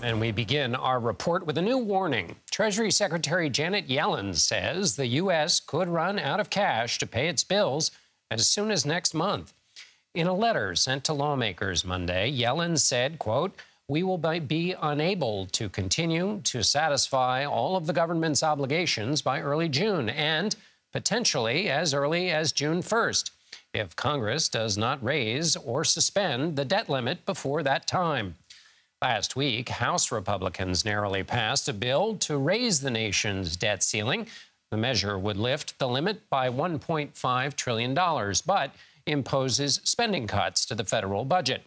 And we begin our report with a new warning. Treasury Secretary Janet Yellen says the U.S. could run out of cash to pay its bills as soon as next month. In a letter sent to lawmakers Monday, Yellen said, quote, "We will be unable to continue to satisfy all of the government's obligations by early June and potentially as early as June 1st if Congress does not raise or suspend the debt limit before that time." Last week, House Republicans narrowly passed a bill to raise the nation's debt ceiling. The measure would lift the limit by $1.5 trillion, but imposes spending cuts to the federal budget.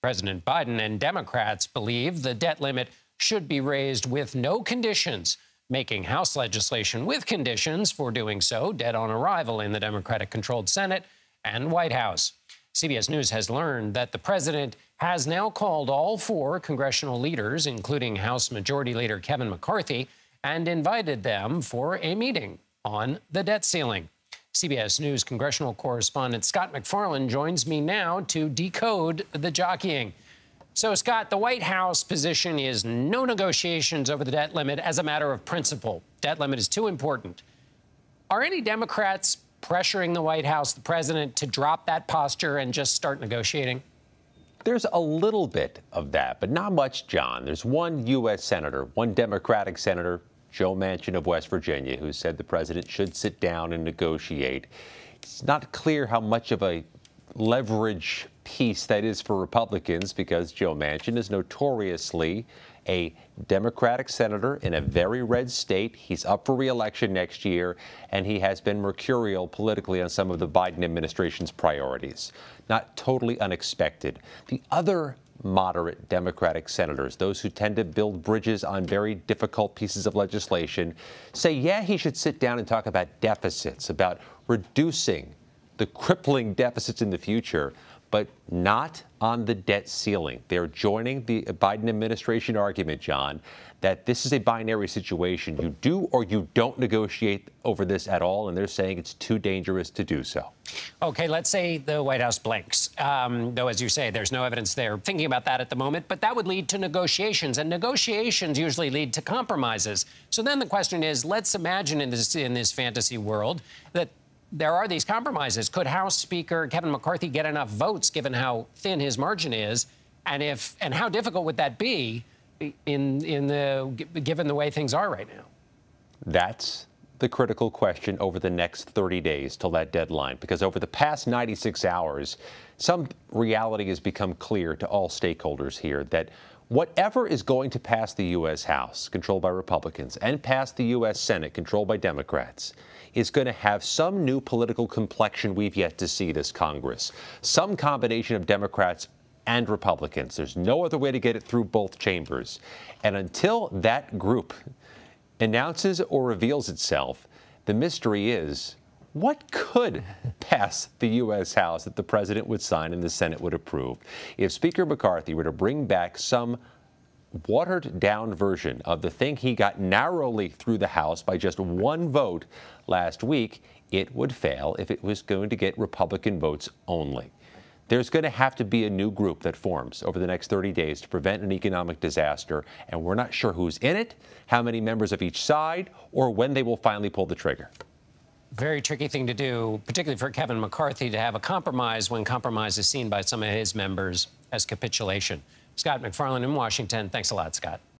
President Biden and Democrats believe the debt limit should be raised with no conditions, making House legislation with conditions for doing so dead on arrival in the Democratic-controlled Senate and White House. CBS News has learned that the president has now called all four congressional leaders, including House Majority Leader Kevin McCarthy, and invited them for a meeting on the debt ceiling. CBS News congressional correspondent Scott MacFarlane joins me now to decode the jockeying. So, Scott, the White House position is no negotiations over the debt limit as a matter of principle. Debt limit is too important. Are any Democrats pressuring the White House, the president, to drop that posture and just start negotiating? There's a little bit of that, but not much, John. There's one U.S. senator, one Democratic senator, Joe Manchin of West Virginia, who said the president should sit down and negotiate. It's not clear how much of a leverage piece that is for Republicans, because Joe Manchin is notoriously a Democratic senator in a very red state. He's up for re-election next year, and he has been mercurial politically on some of the Biden administration's priorities. Not totally unexpected. The other moderate Democratic senators, those who tend to build bridges on very difficult pieces of legislation, say, yeah, he should sit down and talk about deficits, about reducing the crippling deficits in the future, but not on the debt ceiling. They're joining the Biden administration argument, John, that this is a binary situation. You do or you don't negotiate over this at all, and they're saying it's too dangerous to do so. Okay, let's say the White House blinks. Though, as you say, there's no evidence they're thinking about that at the moment, but that would lead to negotiations, and negotiations usually lead to compromises. So then the question is, let's imagine in this fantasy world that there are these compromises. Could House Speaker Kevin McCarthy get enough votes, given how thin his margin is, and how difficult would that be given the way things are right now? That's the critical question over the next 30 days till that deadline, because over the past 96 hours, some reality has become clear to all stakeholders here that whatever is going to pass the U.S. House, controlled by Republicans, and pass the U.S. Senate, controlled by Democrats, is going to have some new political complexion we've yet to see this Congress. Some combination of Democrats and Republicans. There's no other way to get it through both chambers. And until that group announces or reveals itself, the mystery is, what could pass the U.S. House that the president would sign and the Senate would approve? If Speaker McCarthy were to bring back some watered-down version of the thing he got narrowly through the House by just one vote last week, it would fail if it was going to get Republican votes only. There's going to have to be a new group that forms over the next 30 days to prevent an economic disaster, and we're not sure who's in it, how many members of each side, or when they will finally pull the trigger. Very tricky thing to do, particularly for Kevin McCarthy, to have a compromise when compromise is seen by some of his members as capitulation. Scott MacFarlane in Washington. Thanks a lot, Scott.